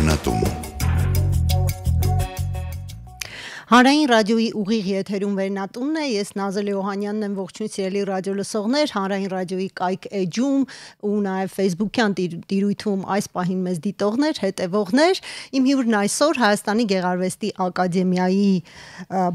Վերնատուն Հանրային ռադիոյի ուղիղ եթերում Վերնատունն է, ես Նազել Օհանյանն եմ, ողջույն սիրելի ռադիոլսողներ, Հանրային ռադիոյի կայք էջում ու նաև Facebook-յան տիրույթում այս պահին մեզ դիտողներ, հետևողներ, իմ հյուրն այսօր Հայաստանի Գեղարվեստի ակադեմիայի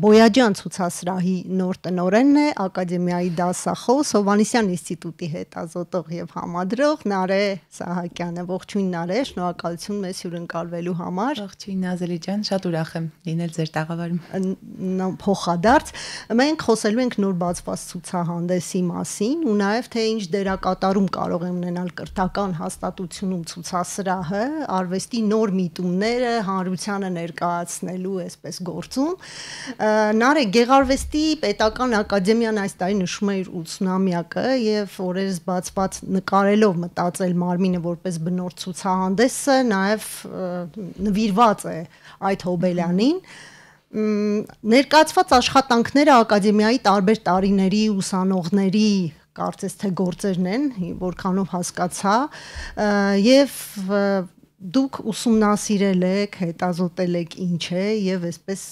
Բոյաջյան ցուցասրահի նոր տնօրենն է, ակադեմիայի դասախոս, Հովհաննիսյան ինստիտուտի հետազոտող եւ համադրող Նարե Սահակյանը, ողջույն Նարե, շնորհակալություն մեզ հյուրընկալվելու համար։ Ողջույն Նազելի ջան, շատ ուրախ եմ լինել ձեր տաղավարում։ Փոխադարձ մենք խոսելու ենք նոր բացված ցուցահանդեսի մասին ու նաև թե ինչ դերակատարում կարող է ունենալ կրթական հաստատությունում ցուցասրահը արվեստի նոր միտումները հանրությանը ներկայացնելու այսպես գործում։ Նարե, Գեղարվեստի պետական ակադեմիան այս տարի նշում է իր 80-ամյակը եւ օրերս բացված նկարելով մտածել մարմինը որպես բնորդ ցուցահանդեսը նաև նվիրված է այդ հոբելյանին։ Ներկայացված աշխատանքները ակադեմիայի տարբեր տարիների ուսանողների կարծես թե գործերն են, որքանով հասկացա, եւ դուք ուսումնասիրել եք, հետազոտել եք ինչ է եւ այսպես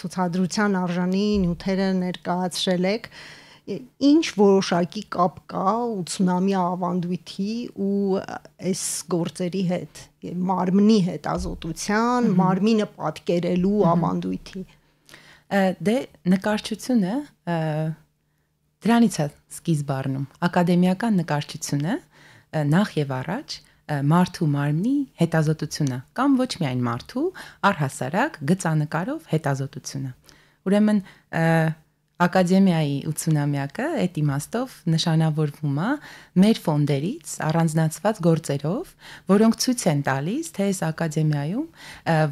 ցուցադրության արժանի նյութերը ներկայացրել եք, ինչ որոշակի կապ կա 80-ամյա ավանդույթի ու այս գործերի հետ, մարմնի հետազոտության, մարմինը պատկերելու ավանդույթի։ Դե նկարչությունը դրանից է սկիզբ առնում։ Ակադեմիական նկարչությունը նախ եւ առաջ մարդու մարմնի հետազոտությունը կամ ոչ միայն մարդու, առհասարակ գծանկարով հետազոտությունը։ Ուրեմն Ակադեմիայի 80-ամյակը այդ իմաստով նշանավորվում է մեր ֆոնդերից առանձնացված գործերով, որոնք ցույց են տալիս, թե այս ակադեմիայում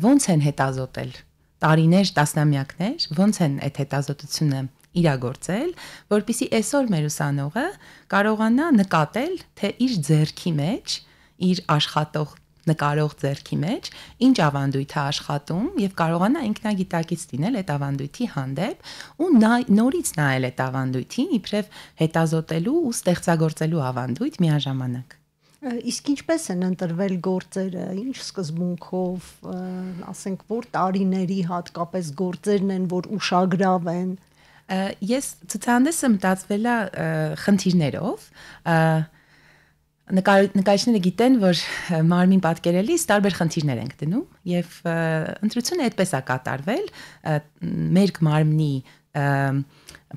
ոնց են հետազոտել տարիներ, տասնամյակներ, ոնց են այդ հետազոտությունը իրագործել, որպեսզի այսօր մեր ուսանողը կարողանա նկատել, թե իր ձեռքի մեջ, իր աշխատող նկարող ձեռքի մեջ ինչ ավանդույթ է աշխատում եւ կարողանա ինքնագիտակից լինել այդ ավանդույթի հանդեպ ու նորից նայել այդ ավանդույթին իբրև հետազոտելու ու ստեղծագործելու ավանդույթ միաժամանակ։ Իսկ ինչպես են ընտրվել գործերը, ինչ սկզբունքով, ասենք, որ տարիների հատկապես գործերն են, որ ուշագրավ են։ Ես ցուցահանդեսը մտածվել է խնդիրներով, նկարիչները գիտեն, որ մարմին պատկերելիս տարբեր խնդիրներ ենք դնում եւ ընտրությունը այդպես է կատարվել մեր մարմնի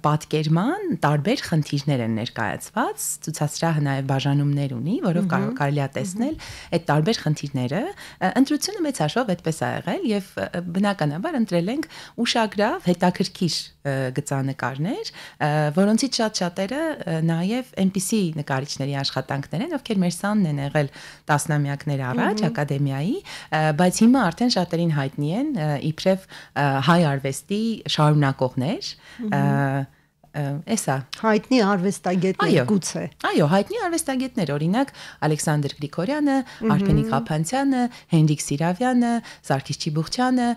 պատկերման տարբեր խնդիրներ են ներկայացված, ցուցասրահը նաև բաժանումներ ունի, որով կարելի է տեսնել այդ տարբեր խնդիրները, ընտրությունը մեծ հաշվով այդպես է եղել եւ բնականաբար ընտրել ենք ուշագրավ, հետաքրքիր գծանկարներ, որոնցից շատ-շատերը նաև այնպիսի նկարիչների աշխատանքներ են, ովքեր մեր սանն են եղել տասնամյակներ առաջ ակադեմիայի, բայց հիմա արդեն շատերին հայտնի են իբրև հայ արվեստի շարունակողներ, Էսա հայտնի արվեստագետներ գուցե։ Այո, հայտնի արվեստագետներ, օրինակ Ալեքսանդր Գրիգորյանը, Արփենիկ Ղափանցյանը, Հենրիկ Սիրավյանը, Սարգիս Չիբուխչյանը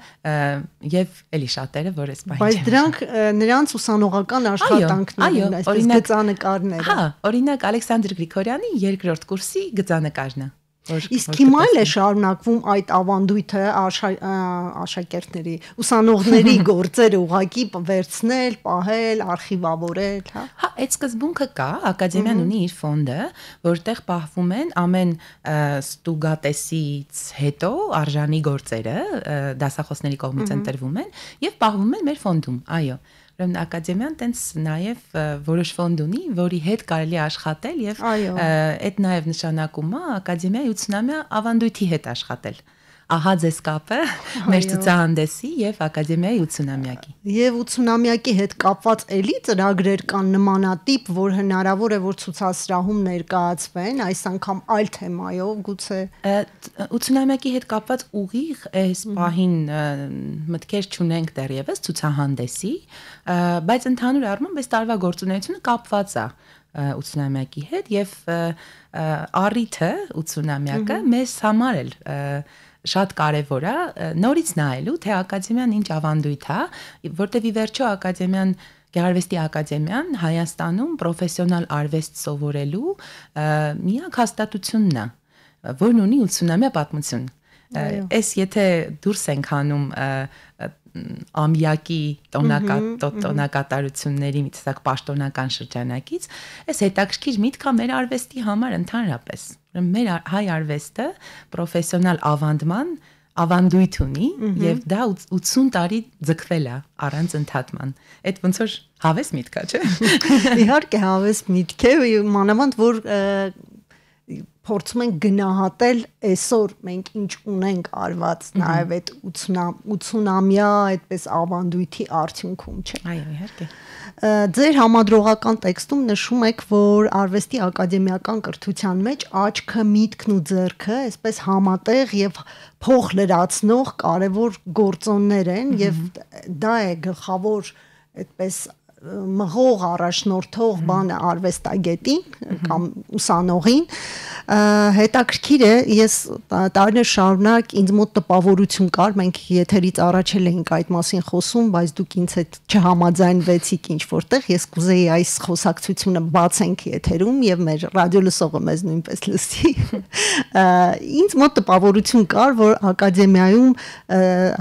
եւ էլի շատերը, որ այս պահին։ Բայց դրանք նրանց ուսանողական աշխատանքներն են, այսպես գծանկարները։ Հա, օրինակ Ալեքսանդր Գրիգորյանի երկրորդ կուրսի գծանկարն է։ Իսկ հիմա էլ է շարունակվում այդ ավանդույթը աշակերտների, ուսանողների գործերը ուղղակի վերցնել, պահել, արխիվավորել, հա։ Հա, այդ սկզբունքը կա, ակադեմիան ունի իր ֆոնդը, որտեղ պահվում են ամեն ստուգատեսից հետո արժանի գործերը, դասախոսների կողմից ընտրվում են եւ պահվում են մեր ֆոնդում, այո։ Ուրեմն ակադեմիան տենց նաև որոշ ֆոնդ ունի, որի հետ կարելի է աշխատել եւ այդ նաև նշանակում է ակադեմիայի 80-ամյա ավանդույթի հետ աշխատել։ Ահա ձեզ կապը մեր ցուցահանդեսի եւ ակադեմիայի 80-ամյակի։ Եվ 80-ամյակի հետ կապված էլի ծրագրեր կան նմանատիպ, որ հնարավոր է որ ցուցասրահում ներկայացվեն, այս անգամ այլ թեմայով գուցե։ 80-ամյակի հետ կապված ուղիղ այս պահին մտքեր չունենք դեռևս ցուցահանդեսի, բայց ընդհանուր առմամբ այս տարվա գործունեությունը կապված է 80-ամյակի հետ եւ առիթը 80-ամյակը մեզ համար էլ շատ կարևոր է նորից նայելու թե ակադեմիան ինչ ավանդույթ է, որտեղ ի վերջո ակադեմիան Գեղարվեստի ակադեմիան Հայաստանում պրոֆեսիոնալ արվեստ սովորելու միակ հաստատությունն է, որն ունի 80-ամյա պատմություն։ Այս եթե դուրս ենք հանում ամյակի տոնակատարությունների մի տեսակ պաշտոնական շրջանակից, այս հետաքրքիր միտքը մեր արվեստի համար ընդհանրապես։ Մեր հայ արվեստը պրոֆեսիոնալ ավանդույթ ունի եւ դա 80 տարի ձգվել է առանց ընդհատման։ Այդ ոնց որ հավես միտք է, չէ՞։ Իհարկե հավես միտք է, մանավանդ որ փորձում ենք գնահատել այսօր մենք ինչ ունենք արված նաև այդ 80-ամյա այդպես ավանդույթի արդյունքում, չէ։ Այո, իհարկե։ Ձեր համադրողական տեքստում նշում եք, որ արվեստի ակադեմիական կրթության մեջ աչքը, միտքն ու ձեռքը այսպես համատեղ եւ փող լրացնող կարևոր գործոններ են եւ դա է գլխավոր այդպես մղող առաջնորդող բանը արվեստագետին կամ ուսանողին հետաքրքիր է ես տարիներ շարունակ ինձ մոտ տպավորություն կար մենք եթերից առաջել էինք այդ մասին խոսում բայց դուք ինձ հետ չհամաձայնվեցիք ինչ որտեղ ես կուզեի այս խոսակցությունը բացենք եթերում եւ մեր ռադիոլսողը մեզ նույնպես լսի ինձ մոտ տպավորություն կար որ ակադեմիայում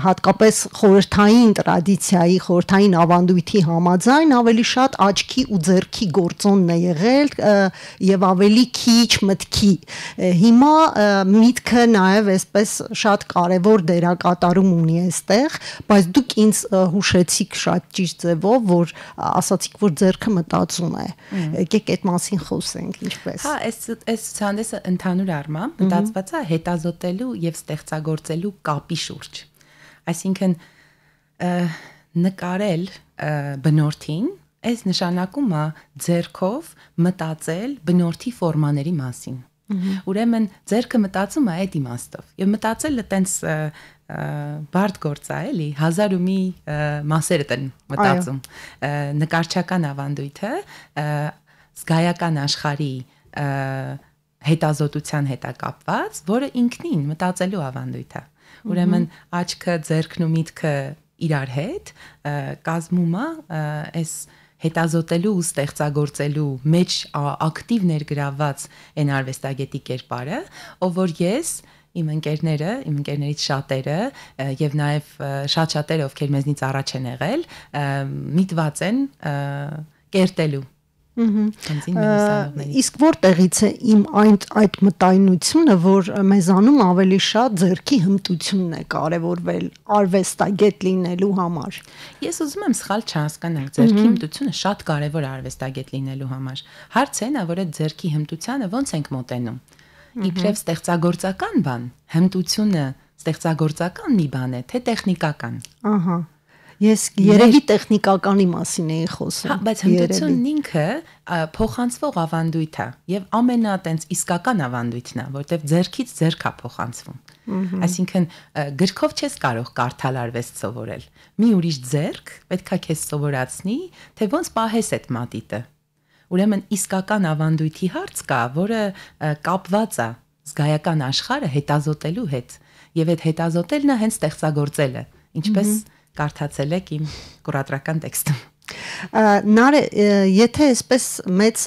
հատկապես խորհրդային տրադիցիայի խորհրդային ավանդույթի համաձայն ավելի շատ աչքի ու ձեռքի գործոնն է եղել եւ ավելի քիչ մտքի հիմա միտքը նաեւ այսպես շատ կարեւոր դերակատարում ունի այստեղ բայց դուք ինձ հուշեցիք շատ ճիշտ ձևով որ ասացիք որ ձեռքը մտածում է եկեք այդ մասին խոսենք ինչպես հա այս ցուցահանդեսը ընդհանուր առմամբ մտածված է հետազոտելու եւ ստեղծագործելու կապի շուրջ այսինքն նկարել բնորդին այս նշանակում է ձեռքով մտածել բնորդի ֆորմաների մասին ուրեմն ձեռքը մտածում է այդ իմաստով եւ մտածելը տենց բարդ գործ է էլի հազար ու մի մասեր են մտածում նկարչական ավանդույթը զգայական աշխարհի հետազոտության հետ է կապված որը ինքնին մտածելու ավանդույթ է ուրեմն աչքը ձեռքն ու միտքը իրար հետ կազմում է այս հետազոտելու ու ստեղծագործելու մեջ ակտիվ ներգրավված այն արվեստագետի կերպարը, ով որ ես իմ ընկերներից շատերը եւ նաեւ շատերը ովքեր մեզնից առաջ են եղել, միտված են կերտելու Իսկ որտեղից է իմ այդ մտայնությունը, որ մեզանում ավելի շատ ձեռքի հմտությունն է կարևորվել արվեստագետ լինելու համար։ Ես ուզում եմ սխալ չհասկանալ, ձեռքի հմտությունը շատ կարևոր է արվեստագետ լինելու համար։ Հարցն է, որ այդ ձեռքի հմտությանը ոնց ենք մոտենում։ Իբրև ստեղծագործական բան, հմտությունը ստեղծագործական մի բան է, թե տեխնիկական։ Ահա Ես երևի տեխնիկականի մասին էի խոսում։ Հա, բայց հմտությունն ինքը փոխանցվող ավանդույթ է եւ ամենատենց իսկական ավանդույթն է, որտեվ ձեռքից ձեռք է փոխանցվում։ Այսինքն գրքով չես կարող կարդալ արվեստ սովորել։ Մի ուրիշ ձեռք պետքա քեզ սովորացնի, թե ոնց պահես այդ մատիտը։ Ուրեմն իսկական ավանդույթի հարց կա, որը կապված է զգայական աշխարհը հետազոտելու հետ, եւ այդ հետազոտելն է հենց ստեղծագործելը, ինչպես կարդացել եք իմ կուրատրական տեքստում։ Նարե, եթե այսպես մեծ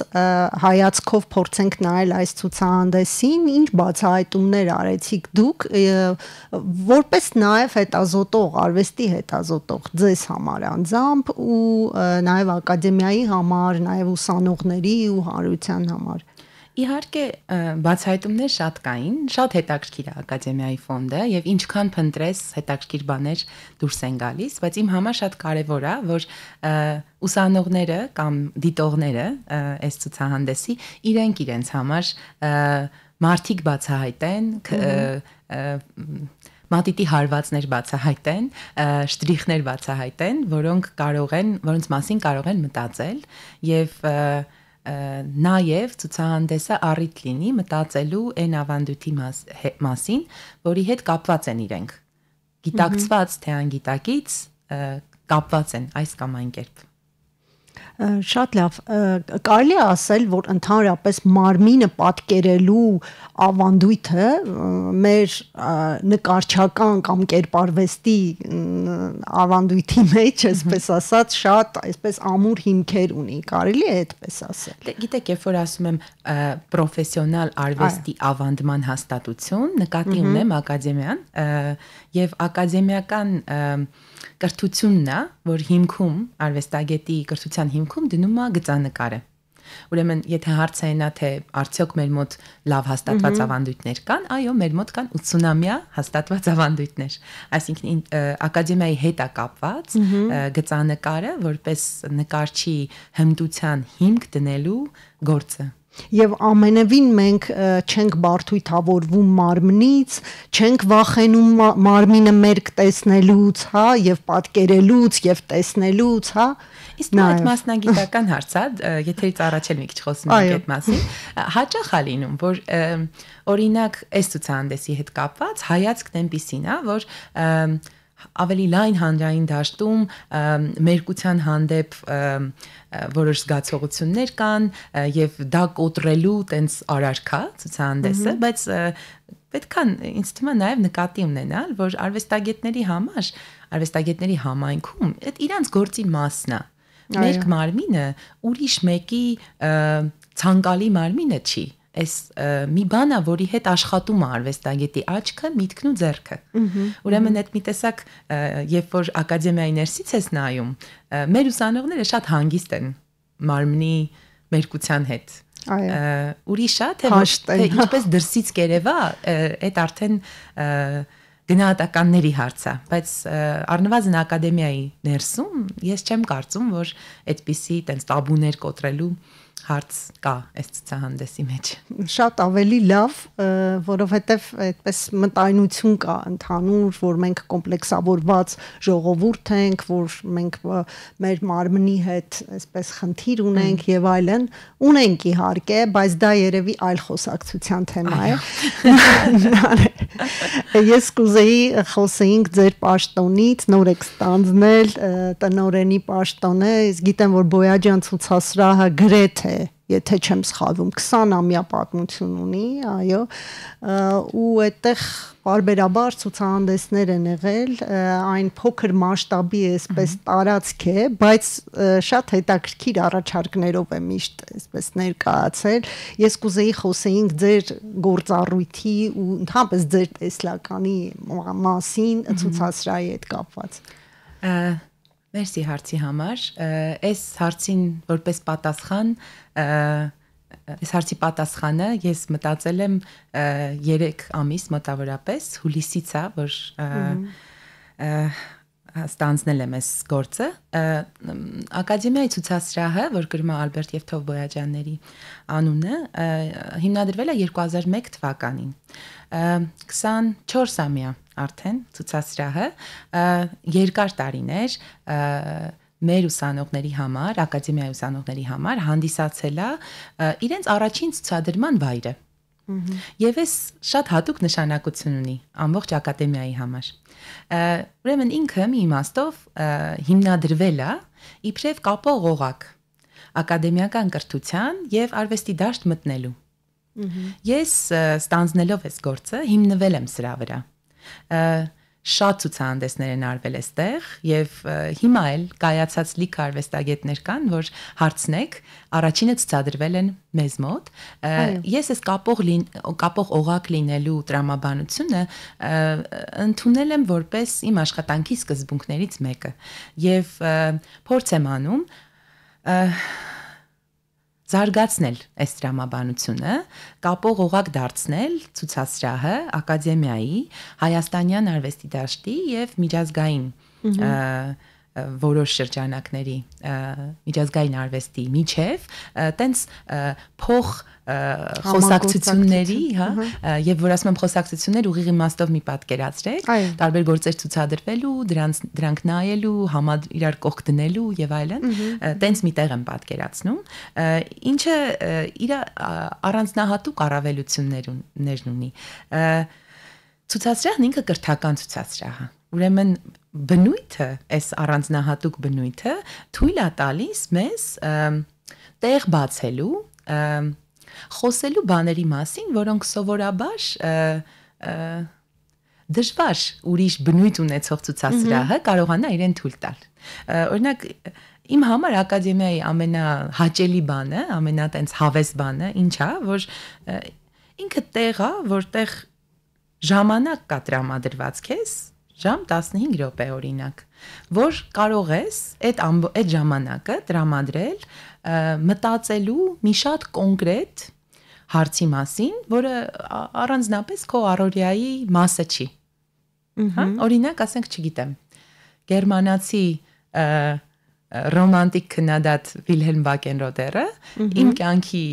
հայացքով փորձենք նայել այս ցուցահանդեսին, ինչ բացահայտումներ արեցիք դուք, որպես նաև հետազոտող, արվեստի հետազոտող ձեզ համար անձամբ ու նաև ակադեմիայի համար, նաև ուսանողների ու հանրության համար։ Իհարկե բացահայտումներ շատ կային, շատ հետաքրքիր է ակադեմիայի ֆոնդը եւ ինչքան փնտրես հետաքրքիր բաներ դուրս են գալիս, բայց իմ համար շատ կարեւոր է, որ ուսանողները կամ դիտողները այս ցուցահանդեսի իրենց համար մարտիկ բացահայտեն, մատիտի հարվածներ բացահայտեն, շտրիխներ բացահայտեն, որոնց մասին կարող են մտածել եւ Նաև ցուցահանդեսը առիթ լինի մտածելու այն ավանդույթի մասին, որի հետ կապված են իրենք։ Գիտակցված թե անգիտակից կապված են այս կամ այն կերպ։ Շատ լավ, կարելի է ասել, որ ընդհանրապես մարմինը պատկերելու ավանդույթը մեր նկարչական կամ կերպարվեստի ավանդույթի մեջ, այսպես ասած, շատ այսպես ամուր հիմքեր ունի, կարելի է այդպես ասել։ Գիտեք, երբ որ ասում եմ պրոֆեսիոնալ արվեստի ավանդման հաստատություն, նկատի ունեմ ակադեմիան, եւ ակադեմիական կրթությունն է, որ հիմքում արվեստագետի կրթության հիմքում դնում է գծանկարը։ Ուրեմն, եթե հարցը այնա թե արդյոք մեր մոտ լավ հաստատված ավանդույթներ կան, այո, մեր մոտ կան 80-ամյա հաստատված ավանդույթներ։ Այսինքն ակադեմիայի հետ է կապված գծանկարը, որպես նկարչի հմտության հիմք դնելու գործը։ Եվ ամենևին մենք չենք բարդույթավորվում մարմնից, չենք վախենում մարմինը մերկ տեսնելուց, հա, եւ պատկերելուց, եւ տեսնելուց, հա։ Իսկ նա այդ մասնագիտական հարց է, եթերից առաջ էլ մի քիչ խոսում ենք այդ մասին, հաճախ է լինում, որ օրինակ այս ցուցահանդեսի հետ կապված հայացքն այնպեսին է, որ ավելի լայն հանրային դաշտում մերկության հանդեպ որոշ զգացողություններ կան եւ դա կոտրելու տենց արարքա ցուցահանդեսը, բայց պետք է ինձ թվում է նաեւ նկատի ունենալ, որ արվեստագետների համար, արվեստագետների համայնքում այդ իրանց գործի մասն է։ Մերկ մարմինը ուրիշ մեկի ցանկալի մարմինը չի։ Այս մի բան է, որի հետ աշխատում է արվեստագետի աչքը, միտքն ու ձեռքը։ Ուրեմն այդ մի տեսակ, երբ որ ակադեմիայի ներսից ես նայում, մեր ուսանողները շատ հանգիստ են մարմնի մերկության հետ։ Ուրիշ է, թե ինչպես դրսից կերևա, այդ արդեն գնահատականների հարց է, բայց առնվազն ակադեմիայի ներսում ես չեմ կարծում, որ այդպիսի տենց տաբուներ կոտրելու հարց կա այս ցուցահանդեսի մեջ։ Շատ ավելի լավ, որովհետև այդպես մտայնություն կա ընդհանուր, որ մենք կոմպլեքսավորված ժողովուրդ ենք, որ մենք մեր մարմնի հետ այսպես խնդիր ունենք եւ այլն, ունենք իհարկե, բայց դա երևի այլ խոսակցության թեմա է։ Ես կուզեի խոսեինք ձեր պաշտոնից, նոր եք ստանձնել տնօրենի պաշտոնը, ես գիտեմ, որ Բոյաջյան ցուցասրահը գրեթե եթե չեմ սխալվում 20-ամյա պատմություն ունի, այո, ու այդտեղ բարբերաբար ցուցահանդեսներ են եղել, այն փոքր մասշտաբի էսպես տարածք է, բայց շատ հետաքրքիր առաջարկներով է միշտ էսպես ներկայացել։ Ես կուզեի խոսեինք ձեր գործառույթի ու ընդհանրապես ձեր տեսլականի մասին ցուցասրահի հետ կապված։ Մերսի հարցի համար, այս հարցին որպես պատասխան, այս հարցի պատասխանը ես մտածել եմ 3 ամիս մոտավորապես, հուլիսից է, որ ստանձնել եմ այս գործը, ակադեմիայի ցուցասրահը, որ գրում է Ալբերտ եւ Թով Բոյաջյանների անունը, հիմնադրվել է 2001 թվականին։ 24-ամյա արդեն ցուցասրահը երկար տարիներ մեր ուսանողների համար, ակադեմիայի ուսանողների համար հանդիսացել է իրենց առաջին ցուցադրման վայրը։ Եվ այս շատ հատուկ նշանակություն ունի ամբողջ ակադեմիայի համար։ Ուրեմն ինքը մի իմաստով հիմնադրվել է իբրև կապող օղակ ակադեմիական կրթության եւ արվեստի դաշտ մտնելու։ Ես ստանձնելով այս գործը հիմնվել եմ սրա վրա։ Շատ ցուցահանդեսներ են արվել այստեղ եւ հիմա էլ կայացած լիք արվեստագետներ կան, որ հարցնեք, առաջինը ցուցադրվել են մեզ մոտ։ Ես այս կապող օղակ լինելու տրամաբանությունը ընդունել եմ որպես իմ աշխատանքի սկզբունքներից մեկը եւ փորձ եմ անում զարգացնել այս տրամաբանությունը, կապող օղակ դարձնել ցուցասրահը ակադեմիայի, հայաստանյան արվեստի դաշտի եւ միջազգային որոշ շրջանակների միջազգային արվեստի միջև տենց փող խոսակցությունների, հա, եւ որ ասում եմ խոսակցություններ ուղիղ իմաստով մի պատկերացրեք, տարբեր գործեր ցուցադրվելու, դրանք նայելու, իրար կողք դնելու եւ այլն, տենց մի տեղ եմ պատկերացնում, ինչը իր առանձնահատուկ առավելություններն ունի։ Ցուցասրահն ինքը կրթական ցուցասրահ է։ ուրեմն բնույթը, այս առանձնահատուկ բնույթը թույլ է տալիս մեզ տեղ բացելու, խոսելու բաների մասին, որոնք սովորաբար դժվար ուրիշ բնույթ ունեցող ցուցասրահը կարողանա իրեն թույլ տալ։ Օրինակ իմ համար ակադեմիայի ամենահաճելի բանը, ամենատենց հավես բանը ինչ է, որ ինքը տեղ է, որտեղ ժամանակ կա տրամադրված քեզ, ժամ 15 րոպե օրինակ, որ կարող ես այդ ժամանակը տրամադրել մտածելու մի շատ կոնկրետ հարցի մասին, որը առանձնապես քո առօրյայի մասը չի։ Հա, օրինակ, ասենք, չգիտեմ, գերմանացի ռոմանտիկ քննադատ Վիլհելմ Վակենրոդերը իմ կյանքի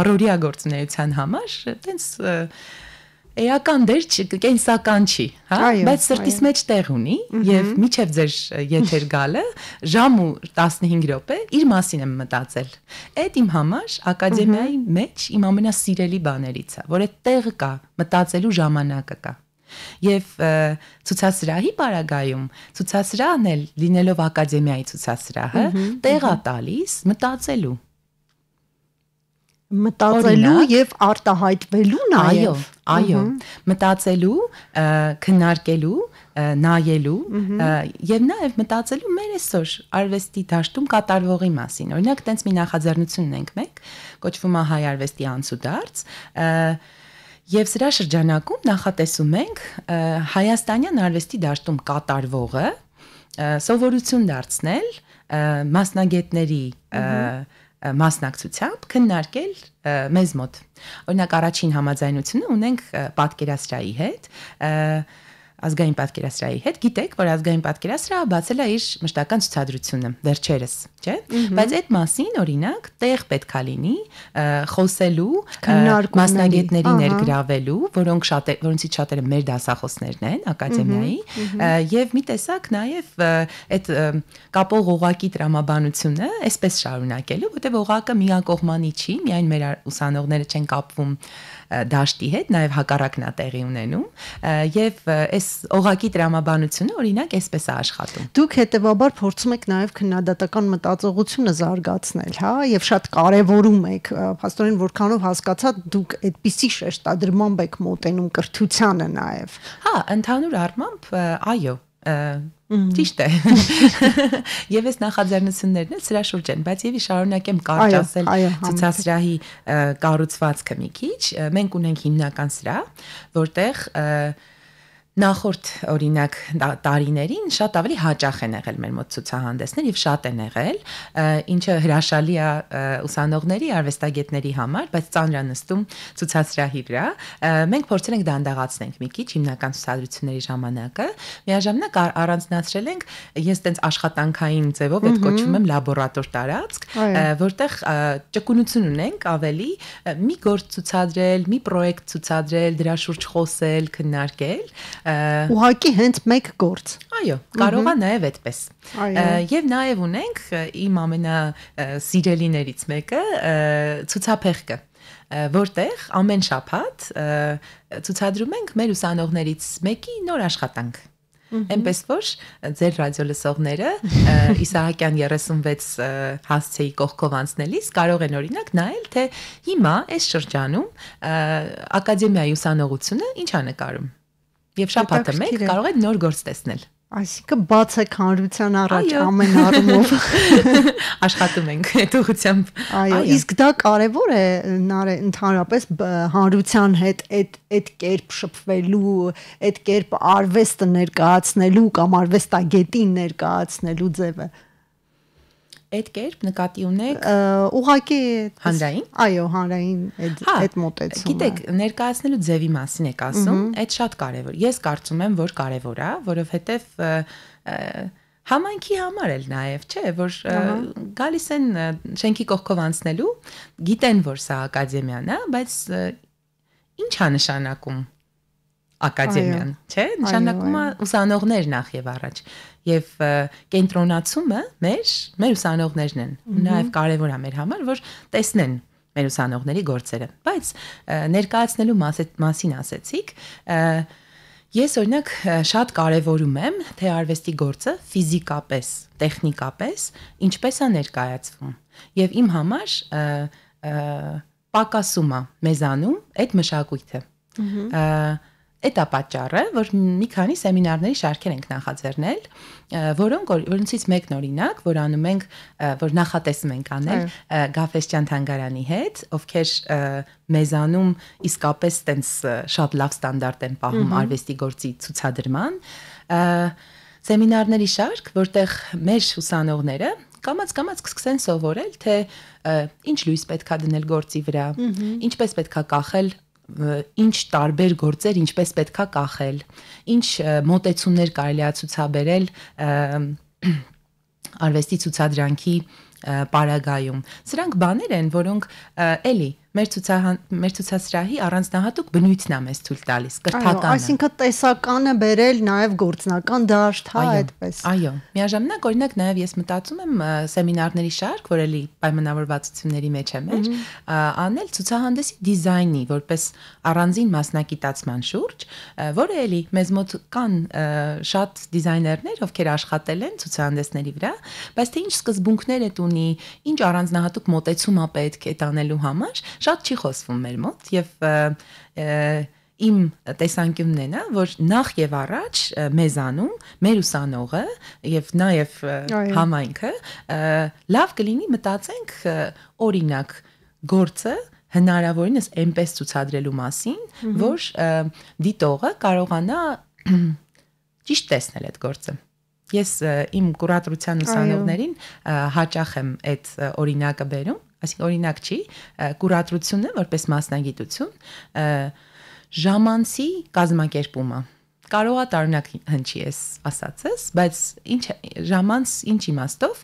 առօրյա գործունեության համար տենց էական դեր կենսական չի, հա, բայց սրտիս մեջ տեղ ունի եւ միջև ձեր եթեր գալը ժամ ու 15 րոպե իր մասին եմ մտածել։ Այդ իմ համար ակադեմիայի մեջ իմ ամենասիրելի բաներից է, որ այդ տեղը կա, մտածելու ժամանակը կա։ Եվ ցուցասրահի պարագայում ցուցասրահն էլ լինելով ակադեմիայի ցուցասրահը տեղ է տալիս մտածելու եւ արտահայտվելու նաեւ այո մտածելու քննարկելու նայելու եւ նաեւ մտածելու մեր այսօր արվեստի դաշտում կատարվողի մասին օրինակ տենց մի նախաձեռնություն ունենք մենք կոչվում է հայ արվեստի անցուդարձ եւ սրա շրջանակում նախատեսում ենք հայաստանյան արվեստի դաշտում կատարվողը սովորություն դարձնել մասնագետների մասնակցությամբ քննարկել մեզ մոտ։ Օրինակ առաջին համաձայնությունը ունենք պատկերասրահի հետ, ազգային պատկերասրահի հետ, գիտեք, որ ազգային պատկերասրահը բացել է իր մշտական ցուցադրությունը վերջերս, չէ՞։ Բայց այդ մասին օրինակ տեղ պետքա լինի խոսելու, մասնագետների ներգրավելու, որոնցից շատերը մեր դասախոսներն են ակադեմիայի, եւ մի տեսակ նաեւ այդ կապող օղակի տրամաբանությունը այսպես շարունակելու, որտեղ օղակը միակողմանի չի, միայն մեր ուսանողները չեն կապվում դաշտի հետ, նաև հակառակն է տեղի ունենում, եւ այս օղակի տրամաբանությունը օրինակ այսպես է աշխատում։ Դուք հետեւաբար փորձում եք նաև քննադատական մտածողությունը զարգացնել, հա, եւ շատ կարեւորում եք, փաստորեն որքանով հասկացա, դուք այդպիսի շեշտադրմամբ եք մոտենում կրթությանը նաև։ Հա, ընդհանուր առմամբ, այո, ճիշտ է։ Եվ այս նախաձեռնություններն էլ սրա շուրջ են, բայց եւի շարունակեմ կարճ ասել ցուցասրահի կառուցվածքը մի քիչ։ Մենք ունենք հիմնական սրահ, որտեղ նախորդ օրինակ տարիներին շատ ավելի հաճախ են եղել մեր մոտ ցուցահանդեսներ եւ շատ են եղել, ինչը հրաշալի է ուսանողների, արվեստագետների համար, բայց ծանրանստում ցուցասրահի վրա։ Մենք փորձել ենք դանդաղացնել մի քիչ հիմնական ցուցադրությունների ժամանակը, միաժամանակ առանձնացրել ենք, ես տենց աշխատանքային ձևով այդ կոչվում եմ լաբորատոր տարածք, որտեղ ճկունություն ունենք ավելի մի գործ ցուցադրել, մի պրոյեկտ ցուցադրել, դրա շուրջ խոսել, քննարկել Ուղղակի հենց մեկ գործ։ Այո, կարող է նաև այդպես։ Եվ նաև ունենք իմ ամենասիրելիներից մեկը ցուցափեղկը, որտեղ ամեն շաբաթ ցուցադրում ենք մեր ուսանողներից մեկի նոր աշխատանք։ Այնպես որ ձեր ռադիո լսողները Իսահակյան 36 հասցեի կողքով անցնելիս կարող են օրինակ նայել, թե հիմա այս շրջանում ակադեմիայի ուսանողությունը ինչ է նկարում։ Եվ շաբաթը մեկ կարող եք նոր գործ տեսնել։ Այսինքն բաց է հանրության առաջ ամեն առումով աշխատում ենք այդ ուղղությամբ։ Այո, իսկ դա կարևոր է ընդհանրապես հանրության հետ այդ կերպ շփվելու, այդ կերպ արվեստը ներկայացնելու կամ արվեստագետին ներկայացնելու ձևը։ Այդ կերպ նկատի ունեք ուղղակի հանրային։ Այո, հանրային այդ մոտեցումը։ Գիտեք, ներկայացնելու ձևի մասին եք ասում, այդ շատ կարևոր։ Ես կարծում եմ, որ կարևոր է, որովհետև համայնքի համար էլ նաև, չէ, որ գալիս են շենքի կողքով անցնելու, գիտեն, որ սա ակադեմիան է, բայց ինչ է նշանակում ակադեմիան, չէ, նշանակում է ուսանողներ նախ եւ առաջ եւ կենտրոնացումը մեր ուսանողներն են նաեւ կարեւոր է մեր համար որ տեսնեն մեր ուսանողների գործերը բայց ներկայացնելու մասին ասեցիք Ես օրինակ շատ կարևորում եմ, թե արվեստի գործը ֆիզիկապես, տեխնիկապես ինչպես է ներկայացվում։ Եվ իմ համար պակասում է մեզանում այդ մշակույթը։ Այդ է պատճառը, որ մի քանի սեմինարների շարքեր ենք նախաձեռնել, որոնցից մեկն օրինակ, որ անում ենք, որ նախատեսում ենք անել Գաֆեսճյան թանգարանի հետ, ովքեր մեզանում իսկապես տենց շատ լավ ստանդարտ են պահում արվեստի գործի ցուցադրման, սեմինարների շարք, որտեղ մեր ուսանողները կամաց կսկսեն սովորել, թե ինչ լույս պետք է դնել գործի վրա, ինչպես պետք է կախել, ինչ տարբեր գործեր ինչպես պետք է կախել, ինչ մոտեցումներ կարելի է ցուցաբերել արվեստի ցուցադրանքի պարագայում։ Սրանք բաներ են, որոնք էլի մեր ցուցասրահի առանձնահատուկ բնույթն է մեզ ցույց տալիս, կրթականը։ Այսինքն տեսականը բերել նաև գործնական դաշտ, հա, այդպես։ Այո, միաժամանակ օրինակ նաև ես մտածում եմ սեմինարների շարք, որ էլի պայմանավորվածությունների մեջ է մեր, անել ցուցահանդեսի դիզայնի, որպես առանձին մասնագիտացման շուրջ, որը էլի մեզ մոտ կան շատ դիզայներներ, ովքեր աշխատել են ցուցահանդեսների վրա, բայց թե ինչ սկզբունքներ է ունի, ինչ առանձնահատուկ մոտեցում է պետք է տանելու համար, շատ չի խոսվում մեր մոտ եւ իմ տեսանկյունն է, որ նախ եւ առաջ մեզանում մեր ուսանողը եւ նաեւ համայնքը լավ կլինի մտածենք օրինակ գործը հնարավորինս այնպես ցուցադրելու մասին, որ դիտողը կարողանա ճիշտ տեսնել այդ գործը։ Ես իմ կուրատորության ուսանողներին հաճախ եմ այդ օրինակը բերում, այսինքն օրինակ չի, կուրատորությունը որպես մասնագիտություն ժամանցի կազմակերպումը։ Կարող է տարօրինակ հնչի ես ասածս, բայց ժամանց ինչ իմաստով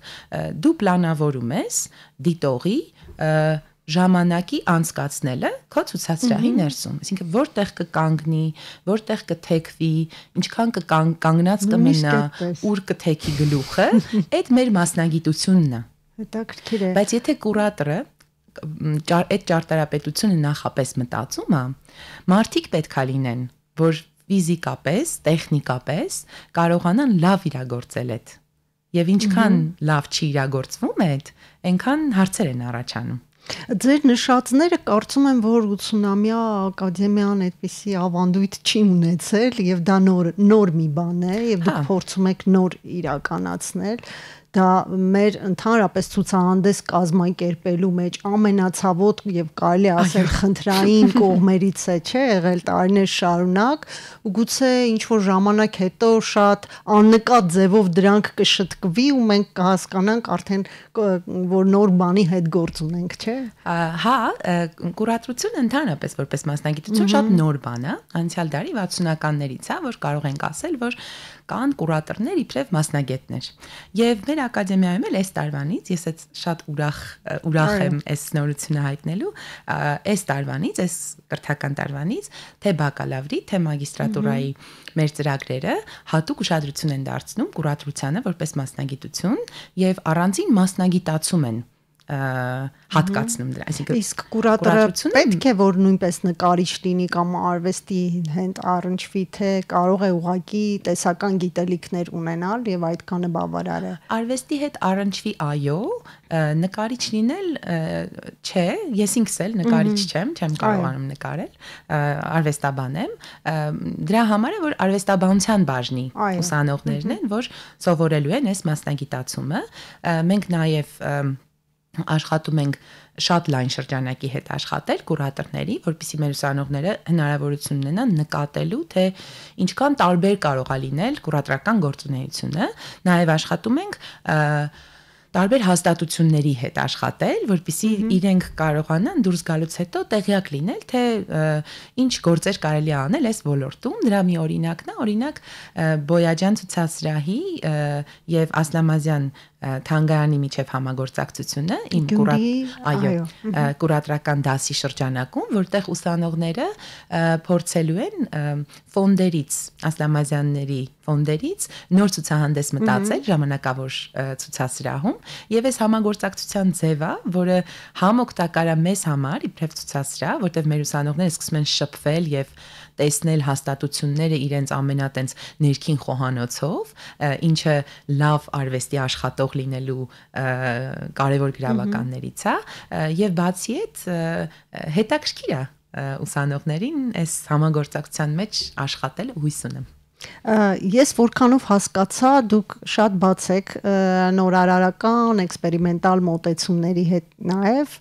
դու պլանավորում ես դիտողի ժամանակի անցկացնելը քո ցուցասրահի ներսում, այսինքն որտեղ կկանգնի, որտեղ կթեքվի, ինչքան կանգնած կմնա, ուր կթեքի գլուխը, այդ մեր մասնագիտությունն է։ Հետաքրքիր է։ Բայց եթե կուրատորը այդ ճարտարապետությունը նախապես մտածում է, մարդիկ պետք է լինեն, որ ֆիզիկապես, տեխնիկապես կարողանան լավ իրագործել այդ։ Եվ ինչքան լավ չի իրագործվում այդ, այնքան հարցեր են առաջանում։ Ձեր նշածները կարծում եմ, որ 80-ամյա ակադեմիան այդպիսի ավանդույթ չի ունեցել եւ դա նոր մի բան է եւ դուք փորձում եք նոր իրականացնել։ Դա մեր ընդհանրապես ցուցահանդես կազմակերպելու մեջ ամենացավոտ եւ կարելի ասել խնդրային կողմերից է, չէ, եղել տարիներ շարունակ, ու գուցե ինչ որ ժամանակ հետո շատ աննկատ ձևով դրանք կշտկվի ու մենք կհասկանանք արդեն որ նոր բանի հետ գործ ունենք, չէ։ Հա, կուրատորությունը ընդհանրապես որպես մասնագիտություն շատ նոր բան է, անցյալ դարի 60-ականներից է, որ կարող ենք ասել, որ կան կուրատորներ իբրև մասնագետներ։ Եվ մեր ակադեմիայում էլ այս տարվանից ես շատ ուրախ եմ այս նորությունը հայտնելու, այս տարվանից, այս կրթական տարվանից, թե բակալավրի, թե մագիստրատուրայի մեր ծրագրերը հատուկ ուշադրություն են դարձնում կուրատորությանը որպես մասնագիտություն եւ առանձին մասնագիտացում են հատկացնում դրա, այսինքն իսկ կուրատորը պետք է որ նույնպես նկարիչ լինի կամ արվեստի հետ առնչվի, թե կարող է ուղղակի տեսական գիտելիքներ ունենալ եւ այդքանը բավարար է։ Արվեստի հետ առնչվի, այո, նկարիչ լինել չէ, ես ինքս էլ նկարիչ չեմ կարողանում նկարել, արվեստաբան եմ, դրա համար է որ արվեստաբանության բաժնի ուսանողներն են, որ սովորելու են այս մասնագիտացումը, մենք նաեւ աշխատում ենք շատ լայն շրջանակի հետ աշխատել կուրատորների, որպեսզի մեր ուսանողները հնարավորություն ունենան նկատելու, թե ինչքան տարբեր կարող է լինել կուրատորական գործունեությունը, նաև աշխատում ենք տարբեր հաստատությունների հետ աշխատել, որպեսզի իրենք կարողանան դուրս գալուց հետո տեղյակ լինել, թե ինչ գործեր կարելի է անել այս ոլորտում։ Դրա մի օրինակն է, օրինակ Բոյաջյան ցուցասրահի եւ Ասլամազյան թանգարանի միջև համագործակցությունը իմ կուրատորական դասի շրջանակում, որտեղ ուսանողները փորձելու են ֆոնդերից, Ասլամազյանների ֆոնդերից նոր ցուցահանդես մտածել ժամանակավոր ցուցասրահում եւ այս համագործակցության ձևը, որը համ օգտակար է մեզ համար իբրև ցուցասրահ, որտեղ մեր ուսանողները սկսում են շփվել եւ տեսնել հաստատությունները իրենց ամենատենց ներքին խոհանոցով, ինչը լավ արվեստի աշխատող լինելու կարևոր գրավականներից է, եւ բացի այդ հետաքրքիր է ուսանողներին այս համագործակցության մեջ աշխատել հույս ունեմ։ Ես որքանով հասկացա, դուք շատ բաց եք նորարարական, էքսպերիմենտալ մոտեցումների հետ նաև,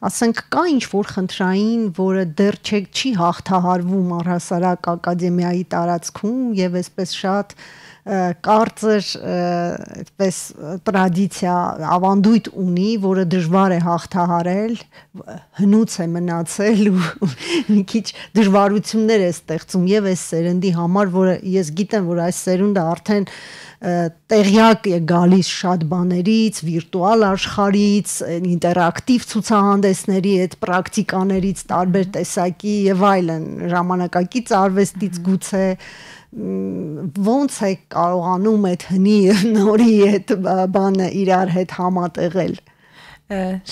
ասենք կա ինչ-որ խնդրային, որը դեռ չի հաղթահարվում առհասարակ ակադեմիայի տարածքում եւ այսպես շատ կարծր այդպես տրադիցիա ավանդույթ ունի, որը դժվար է հաղթահարել, հնուց է մնացել ու մի քիչ դժվարություններ է ստեղծում եւ այս սերնդի համար, որը ես գիտեմ, որ այս սերունդը արդեն տեղյակ է գալիս շատ բաներից, վիրտուալ աշխարհից, ինտերակտիվ ցուցահանդեսների այդ պրակտիկաներից, տարբեր տեսակի եւ այլն, ժամանակակից արվեստից գուցե ոնց է կարողանում այդ հնի նորի այդ բանը իրար հետ համատեղել։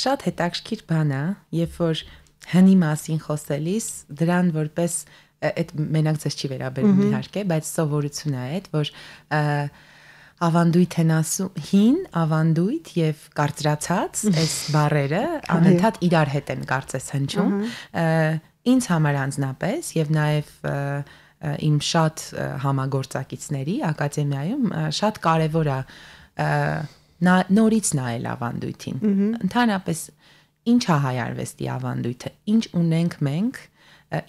Շատ հետաքրքիր բան է, երբ որ հնի մասին խոսելիս դրան որպես այդ մենակ ձեզ չի վերաբերում իհարկե, բայց սովորություն է այդ, որ ավանդույթ են ասում, հին ավանդույթ եւ կարծրացած այս բառերը անընդհատ իրար հետ են կարծես հնչում։ Ինձ համար անձնապես եւ նաեւ իմ շատ համագործակիցների ակադեմիայում շատ կարևոր է նորից նայել ավանդույթին։ Ընդհանրապես ինչ է հայ արվեստի ավանդույթը, ինչ ունենք մենք,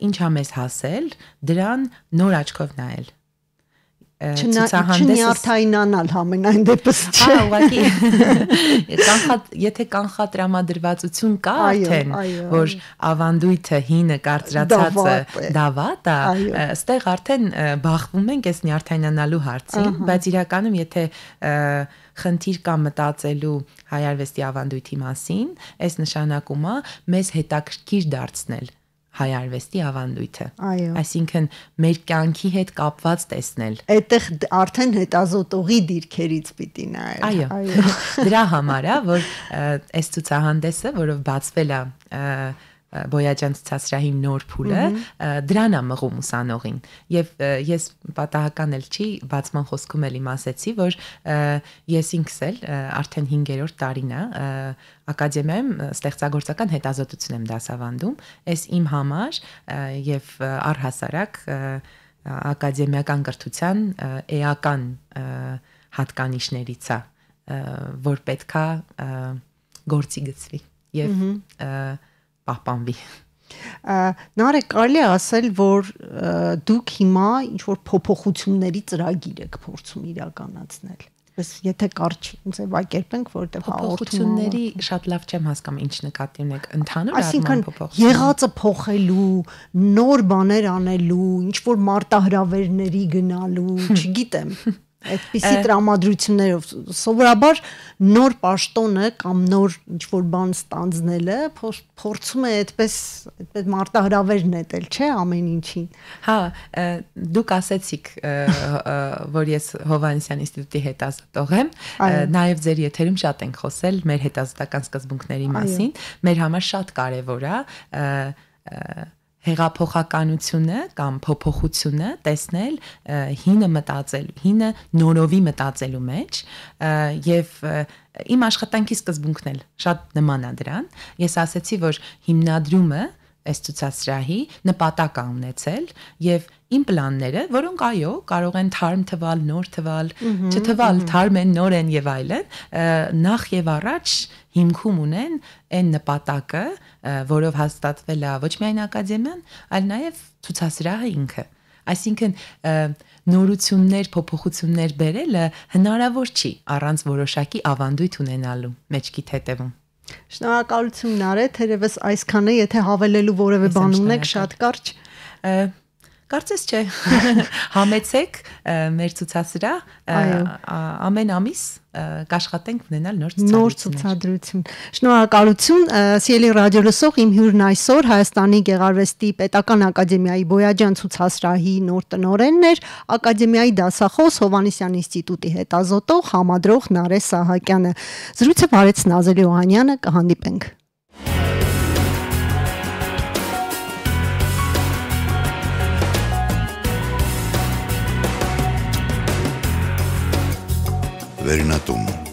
ինչ է մեզ հասել, դրան նոր աչքով նայել։ Չնյարդայնանալ համենայն դեպս չէ։ Ուղղակի եթե կանխատրամադրվածություն կա արդեն, որ ավանդույթը հինը կարծրացածը դավատ է, այստեղ արդեն բախվում ենք այս նյարդայնանալու հարցին, բայց իրականում եթե խնդիր կա մտածելու հայ արվեստի ավանդույթի մասին, այս նշանակում է մեզ հետաքրքիր դարձնել հայ արվեստի ավանդույթը։ Այսինքն մեր կյանքի հետ կապված տեսնել։ Այդտեղ արդեն հետազոտողի դիրքերից պիտի նայել։ Այո։ Դրա համար է, որ այս ցուցահանդեսը, որով բացվել է Բոյաջյան ցուցասրահի նոր փուլը, դրան է մղում ուսանողին։ Եվ ես պատահական էլ չի բացման խոսքում էլ իմ ասեցի, որ ես ինքս էլ արդեն 5-րդ տարին է ակադեմիայում ստեղծագործական հետազոտություն եմ դասավանդում, այս իմ համար եւ առհասարակ ակադեմիական կրթության էական հատկանիշներից է, որ պետքա գործի գծվի եւ պահպանվի։ Նարեկ, կարելի է ասել, որ դուք հիմա ինչ-որ փոփոխությունների ծրագիր եք փորձում իրականացնել։ Բայց եթե կարճ ձևակերպենք, որտեղ փոփոխությունների շատ լավ չեմ հասկանում ինչ նկատի ունեք, ընդհանուր առմամբ փոփոխություն։ Եղածը փոխելու, նոր բաներ անելու, ինչ-որ մարտահրավերների գնալու, չգիտեմ։ Այդպիսի տրամադրություններով սովորաբար նոր պաշտոնը կամ նոր ինչ-որ բան ստանձնելը փորձում է այդպես մարտահրավեր նետել, չէ՞, ամեն ինչին։ Հա, դուք ասեցիք, որ ես Հովհաննիսյան ինստիտուտի հետազոտող եմ, նաև ձեր եթերում շատ ենք խոսել մեր հետազոտական սկզբունքների մասին, մեր համար շատ կարևոր է հեղափոխականությունը կամ փոփոխությունը տեսնել հինը մտածելու, հինը նորովի մտածելու մեջ եւ իմ աշխատանքի սկզբունքն էլ շատ նման է դրան։ Ես ասացի, որ հիմնադրումը այս ցուցասրահի նպատակ է ունեցել եւ իմ պլանները, որոնք այո, կարող են թարմ թվալ, նոր թվալ, չթվալ, թարմ են, նոր են եւ այլն, նախ եւ առաջ հիմքում ունեն այն նպատակը, որով հաստատվել է ոչ միայն ակադեմիան, այլ նաեւ ցուցասրահը ինքը։ Այսինքն նորություններ, փոփոխություններ բերելը հնարավոր չի առանց որոշակի ավանդույթ ունենալու մեջքիդ հետևում։ Շնորհակալություն Նարե, թերևս այսքանը, եթե հավելելու որևէ բան ունեք, շատ կարճ։ Կարծես չէ, համեցեք մեր ցուցասրահ, ամեն ամիս կաշխատենք ունենալ նոր ցուցադրություն։ Շնորհակալություն, սիրելի ռադիոլսող, իմ հյուրն այսօր Հայաստանի Գեղարվեստի Պետական ակադեմիայի Բոյաջյան ցուցասրահի նոր տնօրենն էր, ակադեմիայի դասախոս Հովհաննիսյան ինստիտուտի հետազոտող, համադրող Նարե Սահակյանը։ Զրույցը վարեց Նազելի Օհանյանը, կհանդիպենք։ Վերնատուն